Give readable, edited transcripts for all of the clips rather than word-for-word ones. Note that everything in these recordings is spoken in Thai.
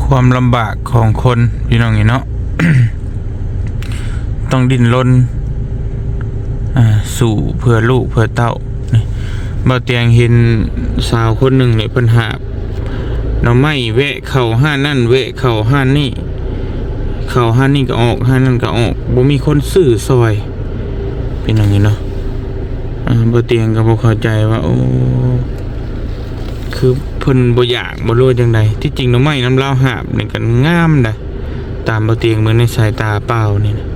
ความลำบากของคนพี่น้องเนาะ ต้องดิ้นรนสู่เพื่อลูกเพื่อเต้านี่บ่เตียงเห็นสาวคนหนึ่งเนี่ยเพิ่นหาบหน่อไม้แวะเข้าห้านนั่นแวะเข้าห้านนี่เข้าห้านนี่ก็ออกห้านนั่นก็ออกบ่มีคนซื้อซอยเป็นอย่างนี้เนาะบ่เตียงก็บ่เข้าใจว่าโอ้คือเพิ่นบ่อยากบ่รู้จังไดที่จริงหน่อไม้น้ำลาวหาบนี่ก็งามนะตามบ่เตียงเหมือนในสายตาเปล่านี่นะ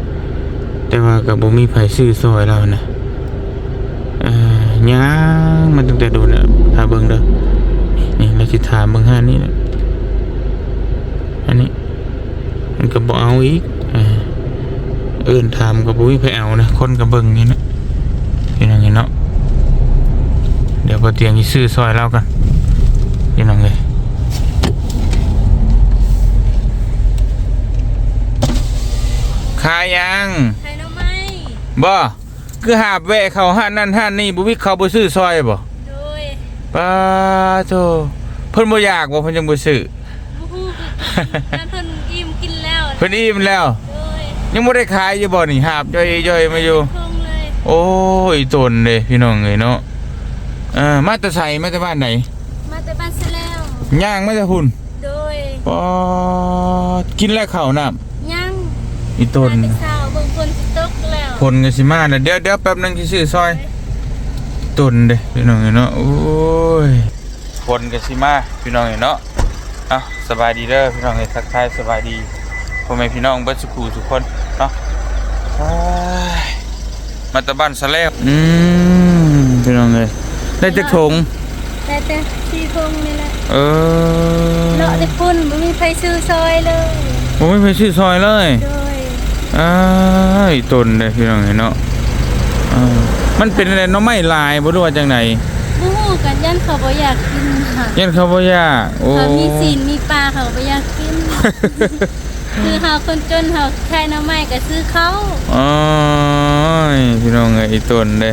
แต่ว่าก็บ่มีไผซื้อซอยเรานะย่างมันตั้งแต่โดนแล้วถ้าเบิ่งเด้อนี่เราสิถามเบิ่งห้านี่แหละอันนี้มันก็บ่เอาอีกถามก็บ่มีไผเอานะคนก็เบิ่งนี่นะพี่น้องเนาะเดี๋ยวบ่เตียงสิซื้อซอยเรากันพี่น้องเอ้ยขายยังขายหน่อไม้ บ่คือหาบแวะเข้าห้านนั่นห้านนี่บ่มีเขาบ่ซื้อซอยบ่โดยป้าโธ่เพิ่นบ่อยากบ่เพิ่นจังบ่ซื้อ บ่ฮู้คือเพิ่นอิ่มกินแล้วเพิ่นอิ่มแล้วโดยยังบ่ได้ขายอยู่บ่นี่หาบย่อยๆมาอยู่คงเลย โอ้ยตนเด้พี่น้องเอ้ยเนาะมาแต่ไสมาแต่บ้านไหนมาแต่บ้านซะแล้วย่างมาแต่หุ่นโดยป้ากินแล้วข้าวน้ำยังอีตน มาแต่เช้าเบิ่งฝนสิตกแล้วผลก็สิมาแล้วเดี๋ยวแป๊บนึงสิซื้อซอยตนเด้พี่น้องเอ้ยเนาะโอ้ยผลก็สิมาพี่น้องเอ้ยเนาะสบายดีเด้อพี่น้องเอ้ยทักทายสบายดีพ่อแม่พี่น้องเบิดทุกคนเนาะมาตะบ้านซะแล้วพี่น้องเอ้ยได้จักถุงแต่4 ถุงนี่แหละเลาะแต่ฝุ่นบ่มีไผซื้อซอยเลยบ่มีไผซื้อซอยเลยโดยตนเด้พี่น้องเอ้ยเนาะมันเป็นอะไรเนาะไม่ลายบ่รู้ว่าจังได๋บ่ฮู้กันยันเขาบ่อยากกินค่ะยันเขาบ่อยากโอ้เขามีศีลมีปลาเขาบ่อยากกิน คือเฮาคนจนเฮาขายหน่อไม้ก็ซื้อเขาพี่น้องเอ้ยตนเด้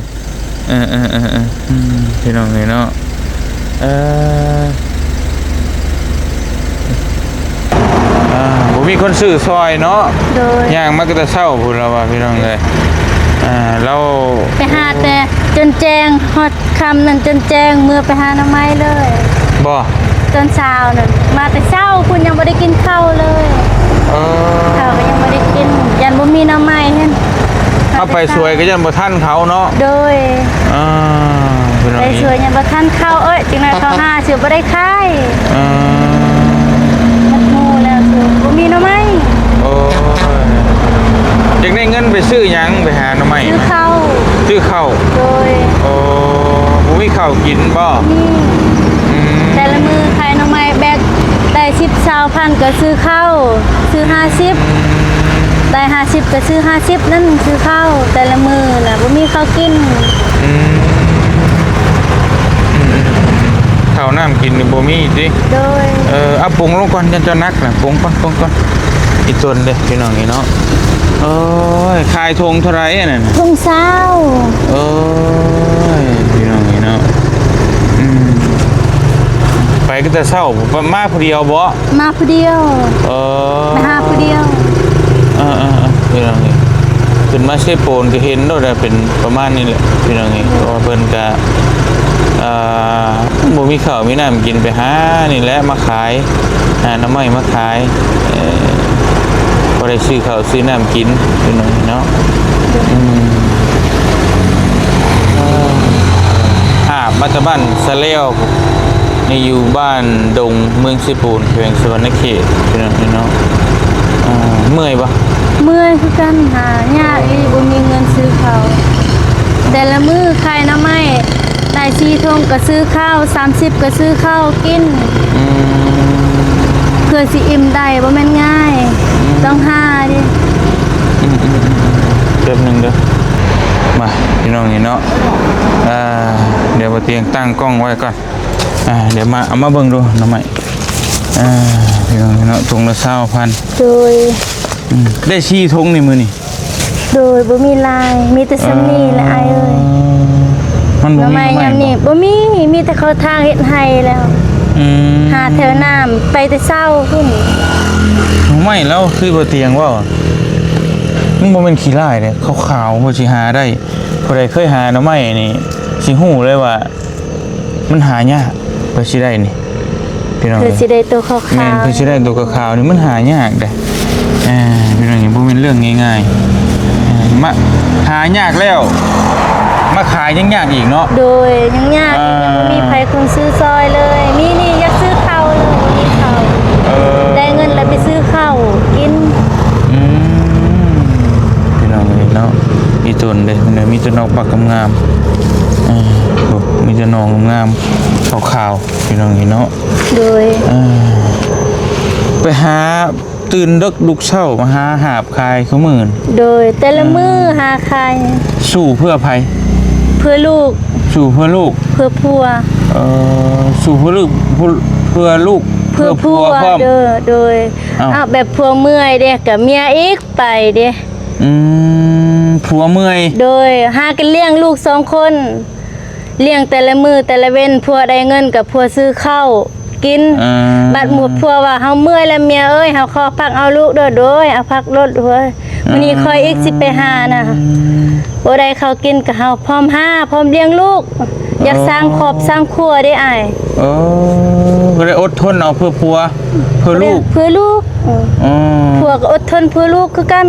พี่น้องเอ้ยเนาะบ่มีคนซื้อซอยเนาะย่างมาก็จะเช้าพุ่นแล้วว่าพี่น้องเอ้ยเราไปหาแต่จนแจ้งฮอดค่ำนั่นจนแจ้งเมื่อไปหาหน่อไม้เลยบ่ตอนเช้านั่นมาแต่เช้าคุณยังบ่ได้กินข้าวเลยข้าวก็ยังบ่ได้กินยันบ่มีหน่อไม้เห็นเอาไปสวยก็ยันบ่ทันเขาเนาะโดยไปสวยยันบ่ทันข้าวจังได๋เขาหาสิบ่ได้ขายมันหมู่แล้วคือบ่มีหน่อไม้โอ้ยจังได้เงินไปซื้อหยังไปหาหน่อไม้ซื้อข้าวโดยโอ้บ่มีข้าวกินบ่แต่ละมือขายหน่อไม้แบกได้10-20,000ก็ซื้อข้าวซื้อ50ได้50ก็ซื้อ50นั่นซื้อข้าวแต่ละมือน่ะบ่มีข้าวกินข้าวน้ำกินนี่บ่มีติโดยเอาปรุงลงก่อนจะนักน่ะปรุงก่อนอีกส่วนเด้พี่น้องนี่เนาะโอ้ยขายทงเท่าไหร่นั่นทง20โอ้ยพี่น้องนี่เนาะไปก็จะเศร้ามาผู้เดียวบ่มาผู้เดียวมาหาผู้เดียวพี่น้องนี่ขึ้นมาเชฟโปนก็เห็นโดยเป็นประมาณนี้แหละพี่น้องนี่เพราะว่าเพิ่นก็บ่มีข้าวมีน้ำกินไปหานี่แหละมาขายน้ำไม้มาขายบ่ได้ซื้อข้าวซื้อน้ำกินพี่น้องเนาะมาจากบ้านสะเลวนี่อยู่บ้านดงเมืองสิปูนแขวงสวรรณเขตพี่น้องเนาะเมื่อยปะเมื่อยคือกันหายากอีบ่มีเงินซื้อข้าวแต่ละมื้อขายหน่อไม้ได้4 ถุงก็ซื้อข้าว30ก็ซื้อข้าวกินเพื่อสิอิ่มได้บ่แม่นง่ายต้องหาดิแป๊บนึงเด้อมาพี่น้องนี่เนาะเดี๋ยวบ่เตียงตั้งกล้องไว้ก่อนเดี๋ยวเอามาเบิ่งดูหน่อไม้พี่น้องเนาะถุงละ20,000โดยได้4 ถุงนี่มื้อนี่โดยบ่มีลายมีแต่ซ้ำนี่แหละอ้ายเอ้ยมันบ่มียามนี้บ่มีแต่เขาทางเฮ็ดให้แล้วหาแถวน้ำไปแต่เช้าพุ่น ไม่แล้วคือบ่เตียงว่ามันบ่แม่นขี้ร้ายเด้ขาวๆบ่สิหาได้ผู้ใดเคยหาหน่อไม้นี่สิฮู้เลยว่า มันหายากเพื่อสิได้นี่พี่น้อง คือสิได้ตัวขาว แม่นเพื่อสิได้ตัวขาวๆนี่มันหายากเด้พี่น้องนี่บ่แม่นเรื่องง่ายๆมาหายากแล้วมาขายยังยากอีกเนาะ โดยยังยากอีกยังบ่มีไผคนซื้อซอยเลยนี่อยากซื้อข้าวเลยบ่มีข้าวได้เงินแล้วไปซื้อข้าวกิน พี่น้องนี่เนาะมีต้นเด้มีต้นดอกปักงามๆมีต้นนองงามขาวๆพี่น้องนี่เนาะ โดย ไปหาตื่นดึกลุกเช้ามาหาหาบคายเขาหมื่น โดยแต่ละมื้อหาใคร สู้เพื่อภัย เพื่อลูก สู้เพื่อลูก เพื่อผัว สู้เพื่อลูกเพื่อลูก เพื่อผัว พร้อม เด้อโดย อ้าว แบบผัวเมื่อยเด้กับเมียอีกไปเด้ ผัวเมื่อย โดยหากันเลี้ยงลูก2 คนเลี้ยงแต่ละมือแต่ละเว้นผัวได้เงินกับผัวซื้อข้าวกินบัดหมดผัวว่าเฮาเมื่อยแล้วเมียเอ้ยเฮาขอพักเอาลูกเด้อโดยเอาพักรถเว้ยมื้อนี้คอยอีกสิไปหาน่ะบ่ได้เขาวกินกับเฮาพร้อมหาพร้อมเลี้ยงลูก อยากสร้างครอบสร้างครัวได้อ้าย ก็ได้อดทนเอาเพื่อผัวเพื่อลูก เพื่อลูกผัวก็อดทนเพื่อลูกคือกัน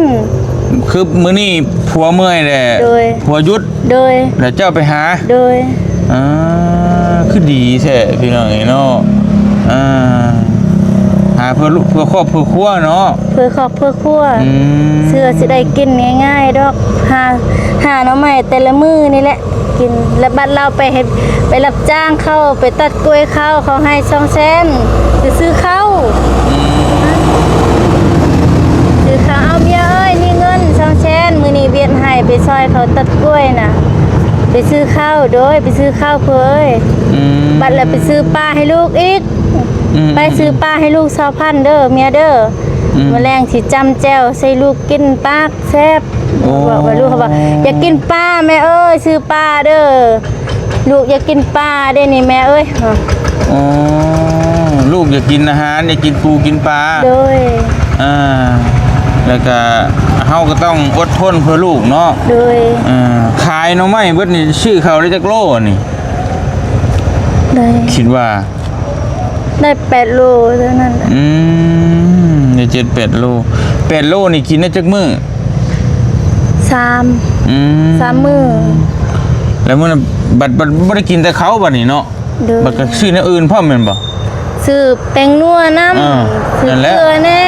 คือมื้อนี้ผัวเมื่อยแหละ โดย ผัวหยุด โดย แล้วเจ้าไปหา โดย คือดีแท้พี่น้องเนาะหาเพื่อลูกเพื่อครอบเพื่อครัวเนาะ เพื่อครอบเพื่อครัวเสื้อสิได้กินง่ายๆดอกหาหน่อไม้แต่ละมื้อนี่แหละกินแล้วบัดเราไปรับจ้างเขาไปตัดกล้วยเขาให้200,000ไปซื้อข้าวซื้อข้าวเอาเมียเอ้ยนี่เงิน200,000มื้อนี้เวียนให้ไปซอยเขาตัดกล้วยน่ะไปซื้อข้าวโดยไปซื้อข้าวเพื่อเอ้ยบัดแล้วไปซื้อปลาให้ลูกอีกไปซื้อปลาให้ลูก20,000เด้อเมียเด้อมื้อแรงสิจำแจ่วใส่ลูกกินปากแซ่บบอกว่าลูกเขาบอกอยากกินปลาแม่เอ้ยซื้อปลาเด้อลูกอยากกินปลาเด้นี่แม่เอ้ย ลูกอยากกินอาหารอยากกินปูกินปลา โดย แล้วก็เฮาก็ต้องอดทนเพื่อลูกเนาะ โดย ขายหน่อไม้เบิดนี่ชื่อเขาได้จักโลนี่ ได้ คิดว่า ได้8โลเท่านั้นแหละ ได้7-8 โล8 โลนี่กินได้จักมื้อ 3 มื้อ แล้วมื้อนั้นบัดบ่ได้กินแต่เขาบัดนี้เนาะ โดย บัดก็ซื้อแนวอื่นพร้อมแม่นบ่ ซื้อแป้งนัวน้ำซื้อ นั่นแหละ เกลือแน่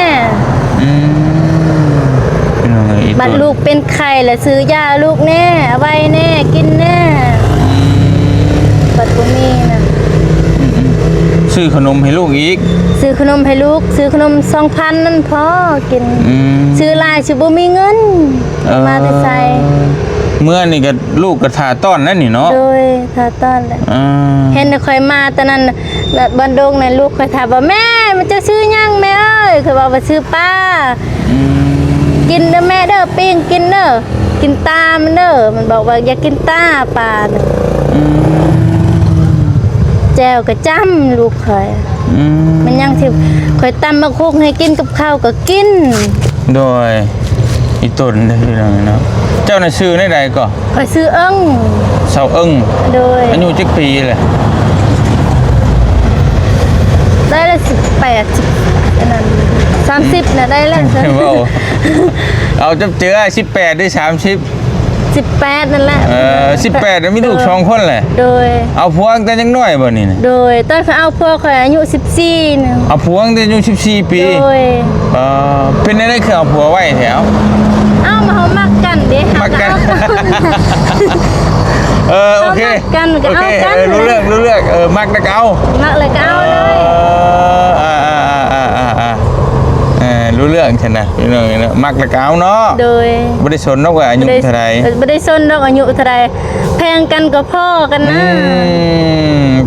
เป็นยังไงอีก บัดลูกเป็นไข้แล้วซื้อยาลูกแน่เอาไว้แน่กินแน่บัดบ่มีนะ ซื้อขนมให้ลูกอีก ซื้อขนมให้ลูกซื้อขนม 2,000 นั่นพอกินซื้อหลายสิบ่มีเงินมาแต่ใส่ เมื่อนี่ก็ลูกก็ถ่าต้อนนั่นนี่เนาะ โดยถ้าตอนแหละเห็นแต่ค่อยมาตอนนั้นแล้วบันดงในลูกค่อยถามว่าแม่มันจะซื้อหยังแม่เอ้ยคือว่าซื้อปลากินเด้อแม่เด้อปิ้งกินเด้อกินตามันเด้อมันบอกว่าอยากกินตาปลาน่ะแจวก็จ้ำลูกค่อยมันยังสิค่อยตำมะคุกให้กินกับข้าวก็กิน โดยอีต้นได้พี่น้องเนาะเจ้าน่ะชื่อในใดก็ ค่อยซื้อเอิ้ง เสาเอิ้ง โดย อายุจักปีเลย ได้ละ18อันนั้น30น่ะได้แล้ว ว้าวเอาจับเจอ18ได้30 18นั่นแหละ 18แล้วมีลูก2คนแหละ โดย เอาผัวตั้งแต่ยังน้อยบ่นี่นะ โดยตอนเขาเอาพวกข่อยอายุ14นึง เอาผัวตั้งแต่อายุ14 ปี โดย เป็นได้คือเอาผัวไว้แถว เอ้ามาเฮามักกันเด้ มักกัน โอเค กันก็ โอ เอา เค กัน รู้เรื่องมักตะเกา มักเลยก็เอาเลย รู้เรื่องใช่ไหมพี่น้องเนาะมักตะเกาเนาะ โดย บ่ได้สนเนาะว่าอายุเท่าไหร่ บ่ได้สนดอกอายุเท่าใดแพงกันก็พ่อกันนะ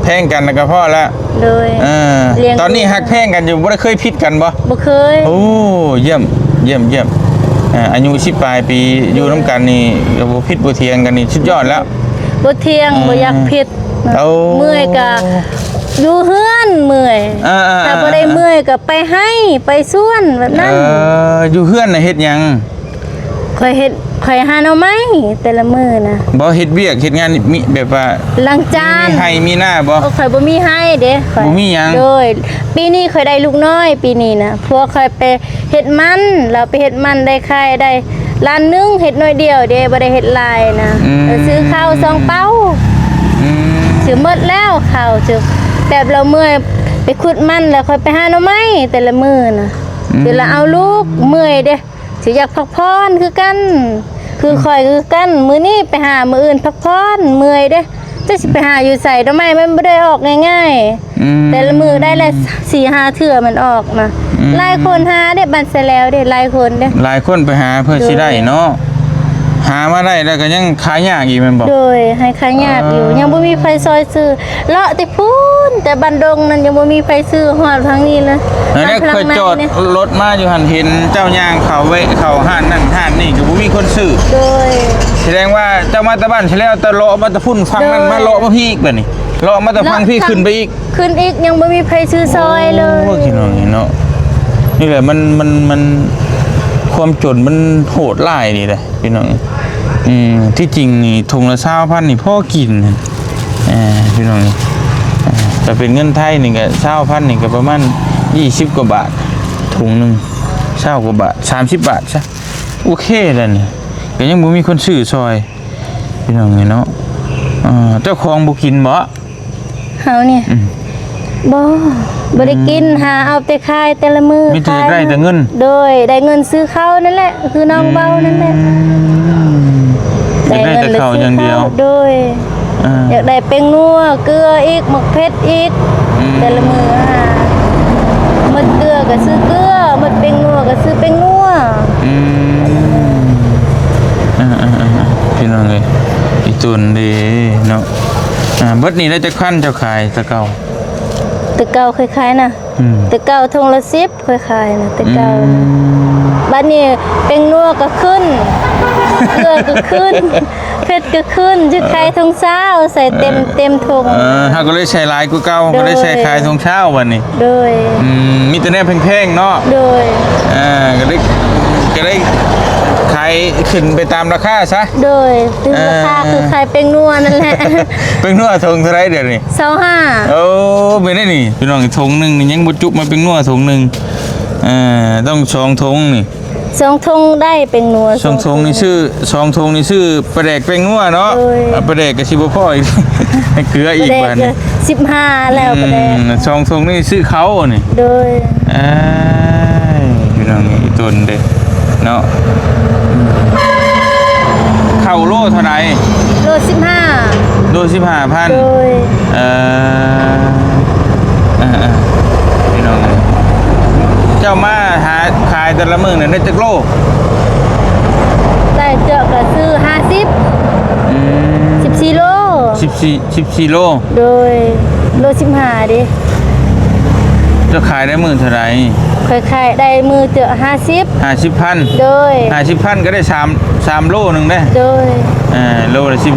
แพงกันแล้วก็พอแล้ว โดย เลี้ยง ตอนนี้ฮักแพงกันอยู่บ่ได้เคยผิดกันบ่ บ่เคย โอ้เยี่ยมอายุ10ปลายปีอยู่น้ำกันนี่ก็บ่ผิดบ่เถียงกันนี่สุดยอดแล้ว บ่เที่ยงบ่อยากผิด เอา เมื่อยก็ อยู่เฮือนเมื่อย ถ้าบ่ได้เมื่อยก็ไปให้ไปส่วนแบบนั้น อยู่เฮือนน่ะเฮ็ดหยัง ข่อยหาหน่อไม้แต่ละมื้อนะ บ่เฮ็ดเวียกเฮ็ดงานมีแบบว่า ล้างจาน มีให้มีหน้าบ่ ข่อยบ่มีให้เด้ข่อย บ่มีหยัง โดยปีนี้ข่อยได้ลูกน้อยปีนี้นะพวกข่อยไปเฮ็ดมันแล้วไปเฮ็ดมันได้ไข่ได้ล้านหนึงเฮ็ดน้อยเดียวเด้บ่ได้เฮ็ดหลายนะแล้วซื้อข้าว2เป้า อืม ซื้อหมดแล้วข้าวจึกแบบเราเมื่อยไปขุดมันแล้วค่อยไปหาหน่อไม้แต่ละมื้อนะเดี๋ยวเราเอาลูกเมื่อยเด้สิอยากพักผ่อนคือกันคือข่อยคือกันมื้อนี้ไปหามื้ออื่นพักผ่อนเมื่อยเด้จะสิไปหาอยู่ใส่หน่อไม้มันบ่ได้ออกง่ายๆแต่ละมื้อได้ละ 4-5 เทื่อมันออกนะหลายคนหาได้บัดซะแล้วเด้หลายคนเด้ หลายคนไปหาเพื่อสิได้เนาะหามาได้แล้วก็ยังขายยากอีกแม่นบ่ โดยให้ขายยากอยู่ยังบ่มีไฟซอยซื้อเลาะแต่พูนแต่บันดงนั้นยังบ่มีไฟซื้อฮอดทางนี้เลย อันนี้เคยจอดรถมาอยู่หันเห็นเจ้าย่างเขาไว้เขาห้านนั่นห้านนี่ก็บ่มีคนซื้อ โดย แสดงว่าเจ้ามาตะบ้านใช่แล้วตะเลาะมาตะพุ่นฟังนั่นมาเลาะมาพี่อีกบัดนี้เลาะมาตะฟังพี่ขึ้นไปอีก ขึ้นอีกยังบ่มีไฟซื้อซอยเลย โอ้พี่น้องนี่เนาะนี่แหละมันความจนมันโหดร้ายนี่แหละพี่น้องที่จริงนี่ถุงละ20,000นี่พ่อกินพี่น้องนี่แต่เป็นเงินไทยนี่ก็20,000นี่ก็ประมาณ20กว่าบาทถุงหนึง20กว่าบาท30บาทซะโอเคแล้วนี่ก็ยังบ่มีคนซื้อซอยพี่น้องนี่เนาะเจ้าของบ่กินบ่ เฮาเนี่ยบ่ได้กินหาเอาแต่ขายแต่ละมื้อ มีแต่ได้แต่เงิน โดยได้เงินซื้อข้าวนั่นแหละคือน้องเบานั่นแหละ ได้แต่ข้าวอย่างเดียว โดยอยากได้เป็งนัวเกลืออีกหมกเพชรอีกแต่ละมื้อหมดเกลือก็ซื้อเกลือหมดเป็งนัวก็ซื้อเป็งนัว พี่น้องเลยอีตุนดีเนาะเบิดนี้ได้จะขั้นเจ้าขายตะเก่า แต่เก่าคล้ายๆนะแต่เก่าทงละ10คล้ายๆนะแต่เก่าบัดนี้เป็งนัวก็ขึ้นเกลือก็ขึ้นเพชรก็ขึ้นจะขายทงเช้าใส่เต็มทงถ้าก็เลยใช้ลายกูเก่าก็ได้ใช้ขายทงเช้าวันนี้โดยมีแต่แนวแพงๆเนาะโดยก็ได้ขายขึ้นไปตามราคาซะโดยถึงราคาคือขายเป็งนัวนั่นแหละ เป็งนัวทงเท่าไรเดี๋ยวนี้25โอ้ไม่ได้นี่พี่น้องทงหนึ่งนี่ยังบ่จุมาเป็งนัวทงหนึ่งต้อง2ทงนี่2ทงได้เป็งนัว2ทงนี่ชื่อ2ทงนี่ชื่อปลาแดกเป็งนัวเนาะปลาแดกกับชิบพ่ออีกให้เกลืออีกบัดนี้15แล้วปลาแดก2ทงนี่ชื่อเขานี่โดยพี่น้องนี่ต้นเด้เนาะเข้าโลเท่าไหร่โล15โล15,000โดยพี่น้องเจ้ามาหาขายแต่ละมื้อนั่นได้จักโลได้เจาะก็ซื้อ50 14โล14โลโดยโล15ดิเจ้าขายได้มื้อเท่าไหร่ขายได้มือเจาะ50,000โดย50,000ก็ได้3โลนึงได้โดยโลละ15,000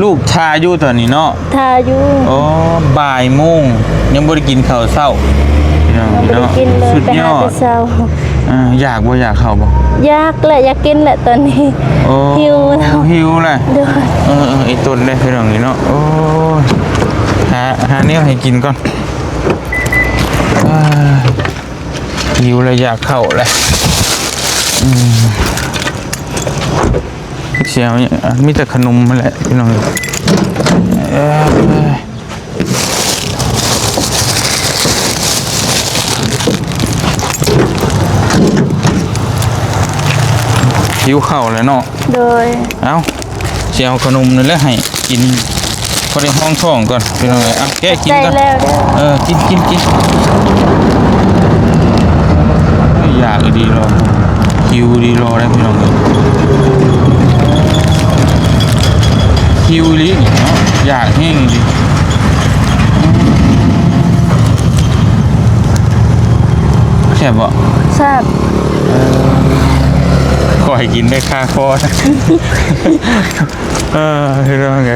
ลูกทาอยู่ตอนนี้เนาะทาอยู่บ่ายโมงยังบ่ได้กินข้าวเช้าพี่น้องเนาะสุดยอดอยากบ่อยากข้าวบ่อยากแหละอยากกินแหละตอนนี้หิวแล้วหิวแหละไอ้ต้นได้พี่น้องนี่เนาะโอ้หาแนวให้กินก่อนหิวแล้วอยากเข้าเลยเชียวเนี่ยมีแต่ขนมมาแหละพี่น้องหิวเข้าเลยเนาะโดยเอาเชียวขนมนั่นแหละให้กินพอได้ห้องท้องก่อนพี่น้องเอาแกกินก่อนกินอยากดีรอคิวดีรอได้พี่น้องคิวลีเนาะอยากแห้งดีแซ่บบ่แซ่บขอ อให้กินได้ค่าคอนะพี่น้องไง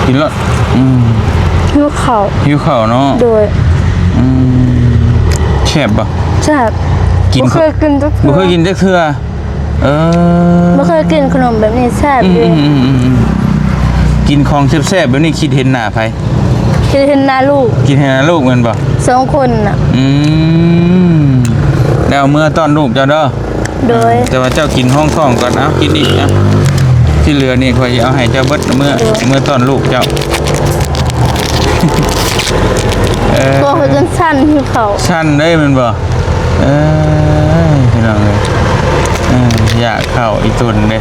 กินแล้วหิวข้าวเนาะโดยแซ่บป่ะแซ่บกินบ่เคยกินจักเทื่อบ่เคยกินจักเทื่อบ่เคยกินขนมแบบนี้แซ่บอยู่กินของแซ่บๆแบบนี้คิดเห็นหน้าไผคิดเห็นหน้าลูกแม่นบ่2คนน่ะแล้วเมื่อตอนลูกเจ้าเด้อโดยแต่ว่าเจ้ากินห้องท้องก่อนเอากินอีกนะที่เหลือนี่ค่อยเอาให้เจ้าเบิดเมื่อตอนลูกเจ้าตัวเขาจนสั่นหิวข้าวสั่นได้มันบ่พี่น้องเอ้ยอยากเข้าอีตุนเด้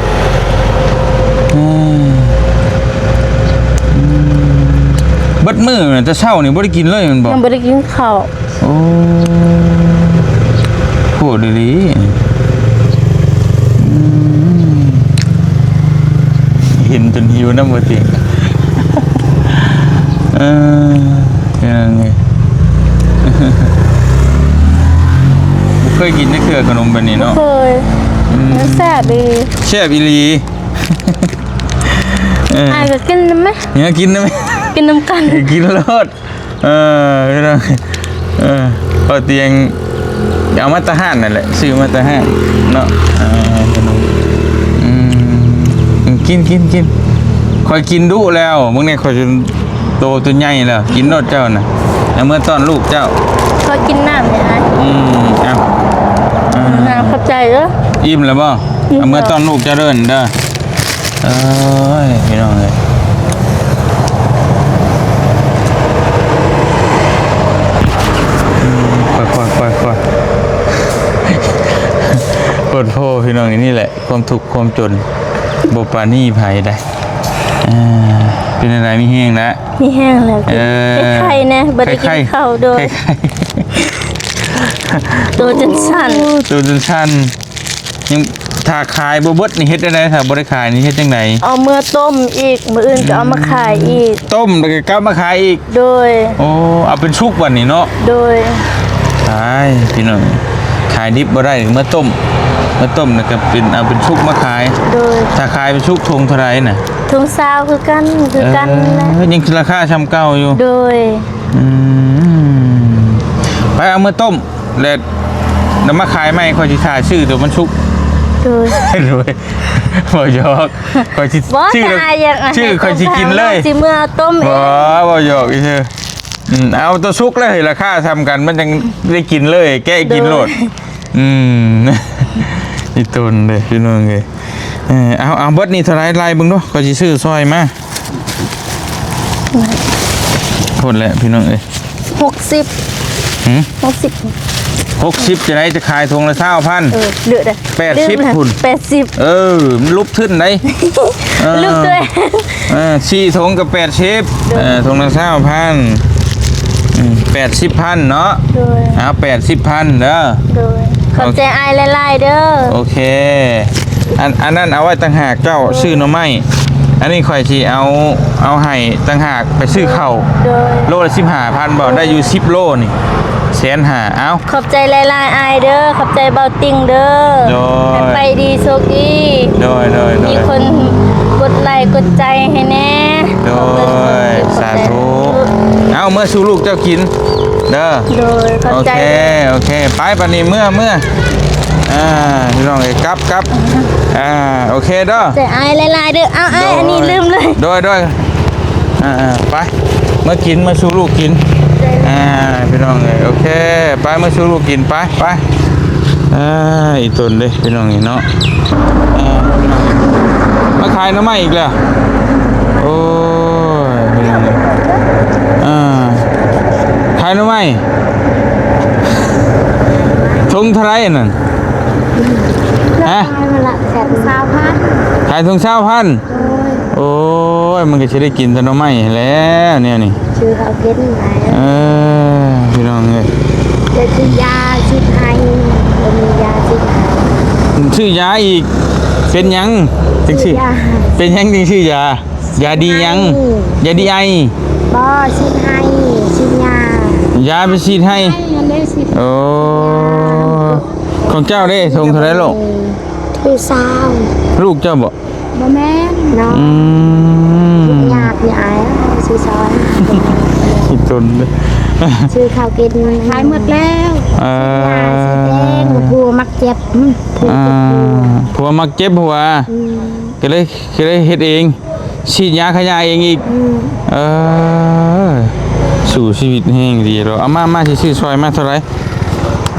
เบิดมื้อน่ะแต่เช้านี่บ่ได้กินเลยมันบ่ยังบ่ได้กินข้าวโอ้โหดีเห็นจนหิวน้ำบ่ติยังไงเคยกินได้เครือขนมแบบนี้เนาะเคยมันแซ่บดีแซ่บอีหลีไอ้ก็กินได้ไหมเนี่ยกินได้ไหมกินน้ำกันกินรสพี่น้องพอเตียงเอามาตะห่านนั่นแหละซื้อมาตะห่านเนาะขนมกินคอยกินดุแล้วมึงเนี่ยคอยจนโตตัวใหญ่แล้วกินรสเจ้าน่ะแล้วเมื่อตอนลูกเจ้าคอยกินน้ำเนี่ยนะน้ำเข้าใจเหรออิ่มแล้วบ่เมื่อตอนลูกเจ้าเดินเด้อพี่น้องเลยค่อยปวดโพพี่น้องนี่แหละความทุกข์ความจนบปานี่ภัยได้เป็นอะไรมีแห้งแล้วมีแห้งแล้วไข่นะบริกินข้าวโดยตัวจนสั่นยังถ้าขายบดนี่เฮ็ดได้ถ้าบริขายนี่เฮ็ดจังไหนเอาเมื่อต้มอีกมื้ออื่นก็เอามาขายอีกต้มแล้วก็กลับมาขายอีกโดยเอาเป็นชุกวันนี้เนาะโดยใช่พี่น้องขายดิบบ่ได้เมื่อต้มแล้วก็เป็นเอาเป็นชุกมาขายโดยถ้าขายเป็นชุกทงเท่าไรน่ะทงซาวคือกันยังราคาชำเก่าอยู่โดยไปเอาเมื่อต้มแล้วนำมาขายไหมคอยจิถ่ายชื่อตัวมันชุกรวยบ่ยอกคอยจิชื่อคอยจิกินเลยสิเมื่อต้มบ่ยอกเชื่อเอาตัวชุกเลยราคาทำกันมันยังได้กินเลยแก้กินโลดอีตุนเลยพี่น้องเลยเอาเบิดนี่เท่าไรไล่บึงด้วยก็จะซื้อซอยมาหมดแล้วพี่น้องเอ้ย60จะได้จะขายทงละ20,000เหลือได้80คุณมันลุบขึ้นได้ลุบด้วย4ทงกับ80ทงละ20,000 80,000เนาะเอา80,000เด้อขอบใจไอ้ไล่เด้อโอเคอันนั้นเอาไว้ต่างหากเจ้าซื้อหน่อไม้อันนี้ข่อยสิเอาให้ต่างหากไปซื้อข้าวโลละ15,000บ่ได้อยู่10โลนี่150,000เอาขอบใจไล่ไอ้เด้อขอบใจเบาติงเด้อไปดีโชคดีโดยมีคนกดไลค์กดใจให้แน่โดยสาธุเอาเมื่อสู่ลูกเจ้ากินเด้อโอเคไปปานนี้เมื่อพี่น้องกับโอเคเด้อแต่ไอ้ลายเด้อเอาไอ้อันนี้ลืมเลยโดยไปเมื่อกินมาสู่ลูกกินพี่น้องโอเคไปมาสู่ลูกกินไปอีตุนเลยพี่น้องเนาะมาขายน้ำมันอีกแล้วโอ้ยพี่น้องขายน้ำมันทงเท่าไรนั่นขายทง20,000โอ้ยมันก็จะได้กินแต่น้ำมันแล้วเนี่ยนี่ชื่อเขาเก็ตไหนพี่น้องเลยจะซื้อยาซื้อไทยมียาซื้อไทยซื้อยาอีก เป็นหยังจังซี่เป็นหยังจังซี่ยายาดีหยังยาดีไอ บ่สิให้สิยาย าไปฉีดให้ อันนี้สิ โอ้ของเจ้าเด้ทงเท่าไหร่ลูก คือสาว ลูกเจ้าบ่ บ่แม่น เนาะ อืม ยาพี่อายสิซอย คิดจนเลย ซื้อข้าวกิน ขายหมดแล้ว เอ สีแด อง ผัวมักเจ็บผัว ผัวมักเจ็บผัวก็เลยเฮ็ดเองฉีดยาขยายเองอีกเออสู่ชีวิตแห่งดีเราเอามาสิซื้อซอยมาเท่าไหร่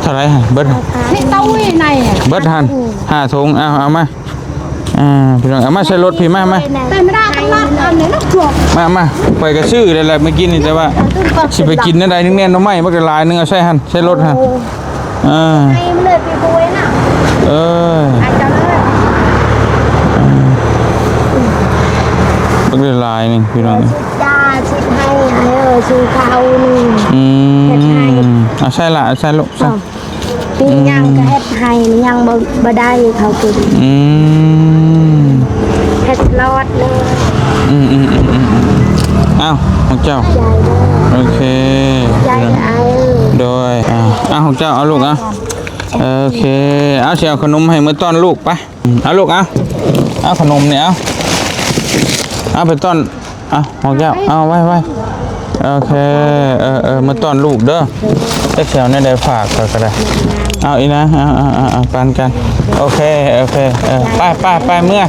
หั่นเบิด ที่เต้าไว้ในอ่ะ เบิดหั่น5ถุงเอามาพี่น้องเอามาใส่รถพี่มา แต่ไม่ได้ต้องรัดอันนี้นะจวบ มาไปก็ซื้อได้แหละเมื่อกี้นี่แต่ว่าสิไปกินนั่นใดนึงแน่นหน่อไม้มันก็หลายนึงเอาใส่หั่นใส่รถหั่น ให้มันเลยไปบุยน่ะ เออ อาจจะเลย มันก็หลายนึงพี่น้อง ยาสิให้ซื้อข้าวนี่ เอาใส่ละเอาใส่ลูกใส่ ปียังก็เฮ็ดให้ยังบ่ได้เขากินเฮ็ดรอดเลย อ้าวของเจ้า ยายเลย โอเค ยายไอ้ โดยของเจ้าเอาลูกโอเคเอาเสียขนมให้เมื่อต้อนลูกไปเอาลูกเอาขนมเนี่ยเอาไปต้อนของเจ้าเอาไว้โอเคเมื่อต้อนลูกเด้อเจ้าแถวนี่ได้ฝากก็ได้เอาอีนะเอาปันกันโอเคไปเมื่อ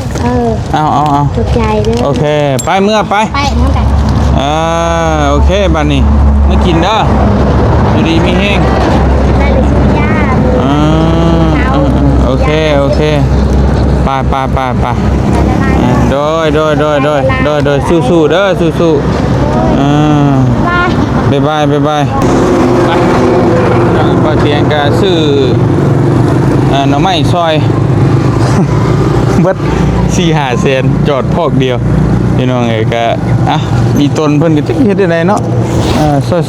เอา ตกใจเด้อ โอเคไปเมื่อไป ไปนั่นแหละ โอเคบัดนี้ไม่กินเด้อดูดีมีแห้ง ได้เลยซื้อยา โอเคไปโดยสู้ๆเด้อสู้ๆบายไปป้าเตียงก็ซื้อหน่อไม้ซอย เบิด4-5 แสนจอดพอกเดียวพี่น้องเอ้ยก็มีต้นเพิ่นก็จักเฮ็ดได้ไดเนาะ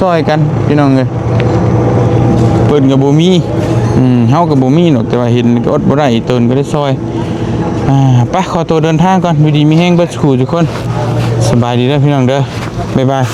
ซอยๆกันพี่น้องเอ้ยเพิ่นก็บ่มีเฮาก็บ่มีเนาะแต่ว่าเห็นก็อดบ่ได้อีต้นก็ได้ซอยไปขอตัวเดินทางก่อนอยู่ดีมีแฮงเบิดสู่ทุกคนสบายดีเด้อพี่น้องเด้อบ๊ายบาย